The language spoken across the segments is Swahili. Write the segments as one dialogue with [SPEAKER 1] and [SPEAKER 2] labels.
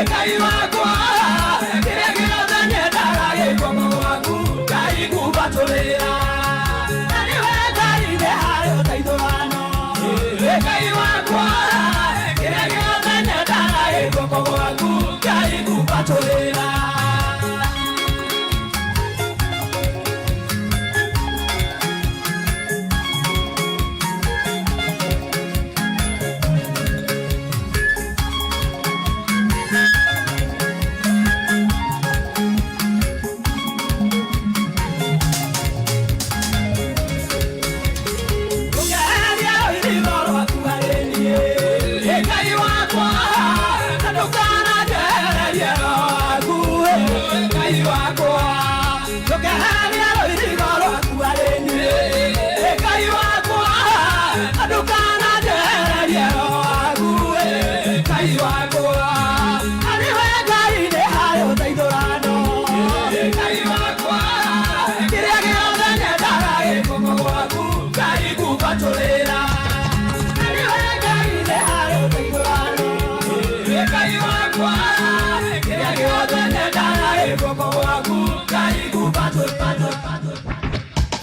[SPEAKER 1] Ngai wakwa kiria giothe nyendaga gĩkũngũ gwaku Ngai kubatũrĩra Naniwe Ngai nĩ harĩ ũteithũrano Ngai wakwa kiria giothe nyendaga gĩkũngũ gwaku Ngai kubatũrĩra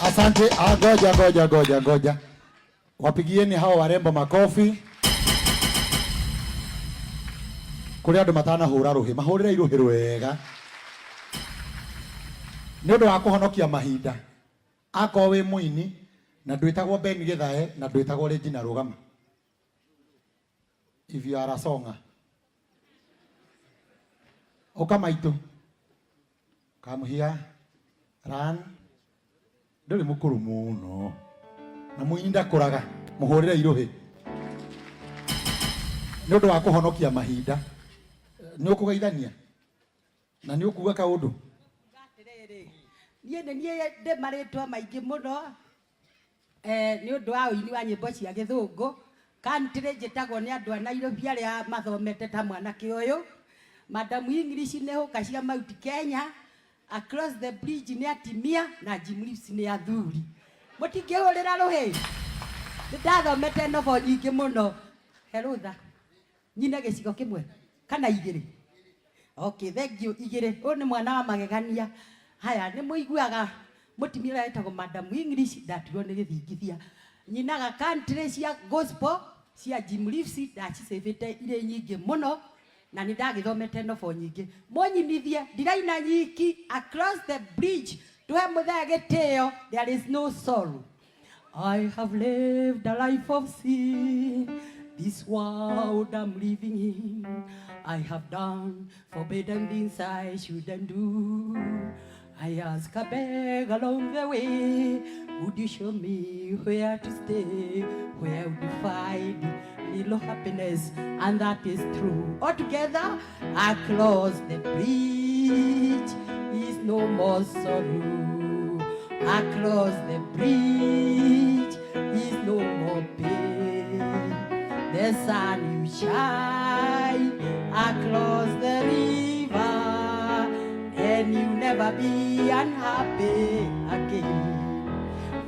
[SPEAKER 2] Asante, goja. Wapigieni hao warembo makofi. Kuri andu matana hura ruhi, mahurira iruhi rwega. Ni undu wa kuhonokia mahinda. Ako we Muini na ndwitagwo Ben Githae na ndwitagwo Regina Rugama. If you are a songer. Oka Maitu. Come here. Run. Nduri Mukuru muno. Na Muini ndakuraga. Muhurira iruhi. Ni undu wa kuhonokia mahinda. Ni ukugeithania. Na ni ukuga kaundu.
[SPEAKER 3] Niĩ ndĩ marĩtwa maingĩ mũno nĩ ũndũ wa ũini wa nyĩmbo cia gĩthũngũ country njĩtagwo nĩ andũ a Nairobi arĩa mathomete ta mwanake ũyũ Madam English nĩ hũka cia Mount Kenya across the bridge nĩ atimia na Jim Lips nĩ athuri mũtingĩhũrĩra rũhĩ ndathomete novo nyingĩ mũno herutha nyine gĩcigo kĩmwe kana igĩrĩ okay thank you igĩrĩ ũyũ nĩ mwana wa magegania haya nĩ mũiguaga mũtimira etagwo Madam English ndatuo nĩ gĩthingithia nyinaga country cia gospel cia Jim Lips ndacicĩvĩte irĩ nyingĩ mũno na nĩ ndagĩthomete novo nyingĩ mũnyinithie ndiraina nyiki across the bridge tuhe mũthee gĩtĩo there is no sorrow I have lived a life of sin this world I'm living in I have done forbidden things I shouldn't do I ask a beg along the way, would you show me where to stay, where would you find little happiness, and that is true. Altogether, across the bridge is no more sorrow. Across the bridge is no more pain. The sun will shine across the river. And you'll never be unhappy again.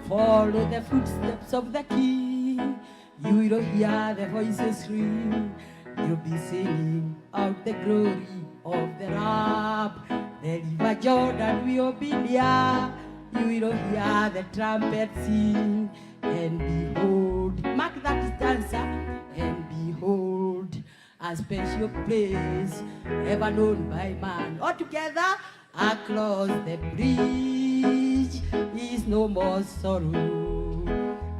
[SPEAKER 3] Follow the footsteps of the King. You will hear the voices ring. You'll be singing out the glory of the Lord. The river Jordan will be near. You will hear the trumpet sing. And behold, mark that stanza. And behold, a special place ever known by man. Altogether, across the bridge is no more sorrow.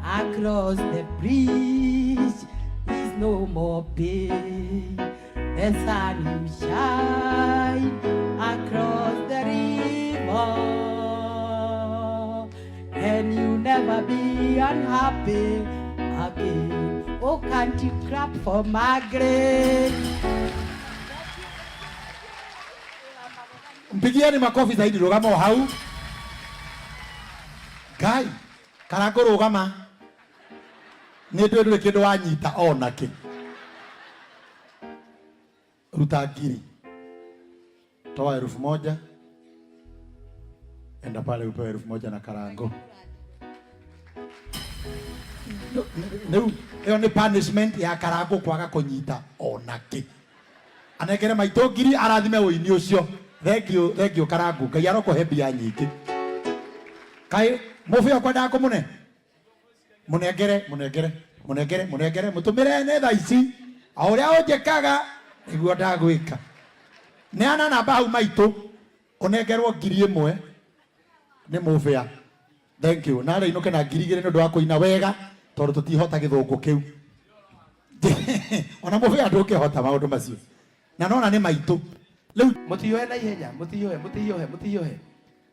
[SPEAKER 3] Across the bridge is no more pain. The sun will shine across the river, and you'll never be unhappy again. Oh, can't you clap for Margaret?
[SPEAKER 2] Mpigieni makofi zaidi Rugama hau. Ngai, Karangu Rugama. Nĩ ndwĩrire kĩndũ wanyita ona kĩ. Ruta ngiri. Toa 1000. Enda pale upewe 1000 na Karangu. No, hiyo ni punishment ya Karangu kwaga kunyita ona kĩ. anegere Maitu ngiri arathime uini ucio. Thank you Karangu. Ngai arokohe mbia nyingi. Kai Mubea kwenda kumune. Munengere mutumire ne tha ici. Auria unjekaga iguo ndagwika. Neana namba hau Maitu. Unengerwo ngiri 1 ni Mubea. Thank you. Na reinuke na ngiri 2 nĩ ũndũ wa kũina wega tondũ tutihota gĩthũngũ kĩu. Ona Mubea ndũkĩhota maũndũ macio. Na nona nĩ Maitu. Leo
[SPEAKER 4] mutiyohe na ihenya, mutiyohe.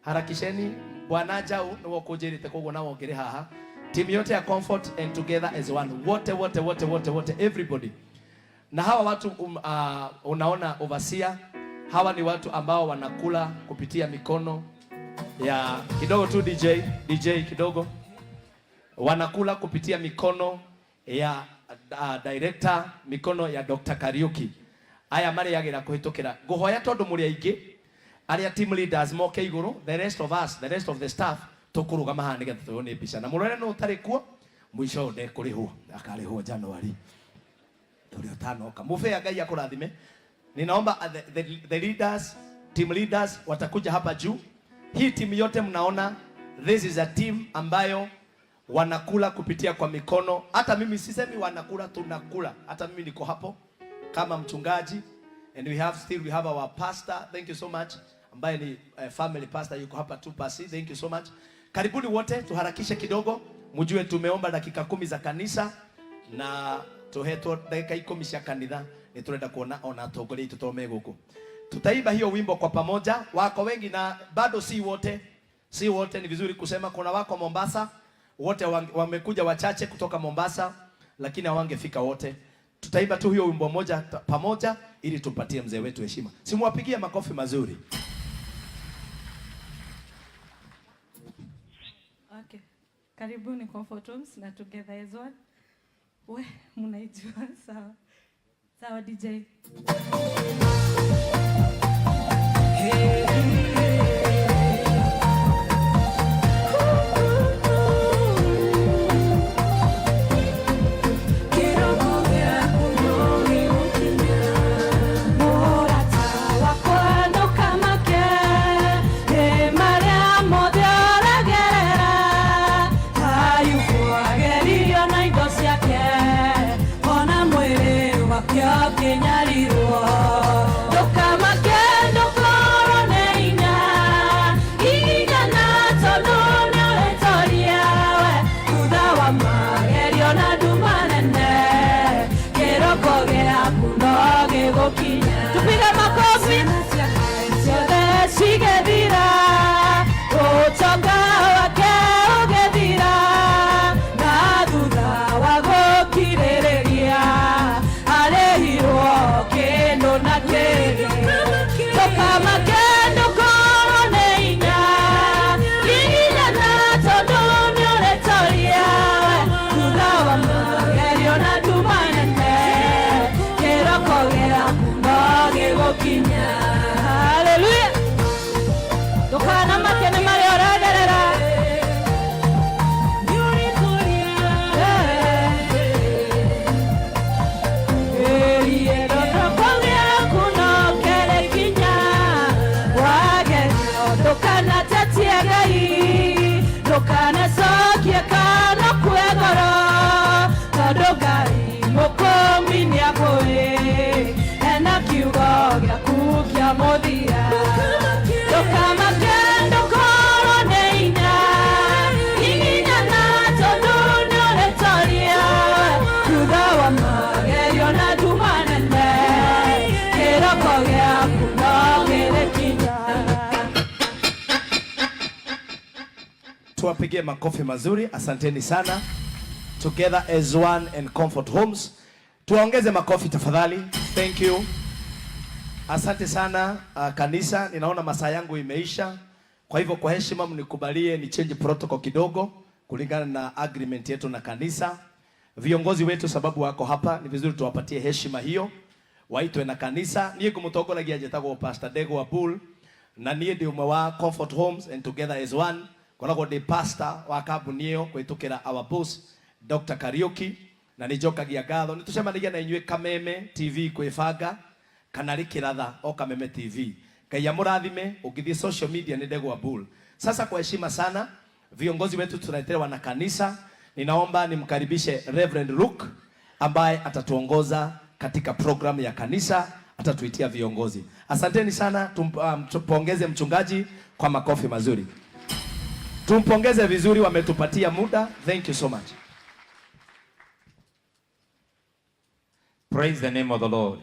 [SPEAKER 4] Harakisheni bwana Njau nĩwe kũnjĩrĩte koguo na wongere haha. Team yote ya Comfort and Together as one. Wote everybody. Na hawa watu unaona overseer, hawa ni watu ambao wanakula kupitia mikono ya kidogo tu DJ kidogo. Wanakula kupitia mikono ya director, mikono ya Dr. Kariuki. Aya mari yagira kuhitukira. Nguhoya tondu muri aingi aria team leaders moke iguru, the rest of the staff tukurugama haha nigetha tuyone mbica. Na murore no utari kuo mwisho nde kurihwo akarihwo January. Turi utanoka. Mubea Ngai akurathime. Ninaomba the leaders, team leaders watakuja hapa juu. Hii timu yote mnaona, this is a team ambayo wanakula kupitia kwa mikono. Hata mimi sisemi wanakula, tunakula. Hata mimi niko hapo kama mchungaji, and we have our pastor, thank you so much, ambaye ni family pastor yuko hapa tu pasi, thank you so much. Karibuni wote, tuharakishe kidogo, mjue tumeomba dakika 10 za kanisa na tuhetwo dakika 10 cia kanitha. Niturenda kuona ona atongoria tutome guku. Tutaimba hiyo wimbo kwa pamoja. Wako wengi na bado si wote, ni vizuri kusema kuna wako Mombasa, wote wamekuja wachache kutoka Mombasa, lakini hawangefika wote. Tutaimba tu hiyo wimbo moja pamoja ili tumpatie mzee wetu heshima. Simwapigie makofi mazuri.
[SPEAKER 5] Okay. Karibuni Comfort Homes na Together as one. We, mnaijua sawa. Sawa DJ.
[SPEAKER 4] Tuwapigie makofi mazuri. Asanteni sana. Together as one and Comfort Homes. Tuongeze makofi tafadhali. Thank you. Asante sana kanisa. Ninaona masaa yangu imeisha. Kwa hivyo kwa heshima mnikubalie ni change protocol kidogo kulingana na agreement yetu na kanisa. Viongozi wetu sababu wako hapa, ni vizuri tuwapatie heshima hiyo. Waitwe na kanisa. Niye kumutongolagia jetagwo Pastor Dego wa Bull na niye ndi umwe wa Comfort Homes and Together as one. Koragwo ndi pastor wa kambuni iyo kwitukira our boss Dr. Kariuki na nijokagia ngatho. Nitucemanagia na inyuĩ Kameme TV kwĩbanga kana rikiratha o Kameme TV. Ngai amurathime, ukithie social media ni Ndegwa Bull. Sasa kwa heshima sana viongozi wetu tunaletewa na kanisa, ninaomba nimkaribishe Reverend Luke ambaye atatuongoza katika program ya kanisa, atatuitia viongozi. Asanteni sana, tumpongeze mchungaji kwa makofi mazuri. Tumpongeze vizuri, wametupatia muda. Thank you so much.
[SPEAKER 6] Praise the name of the Lord.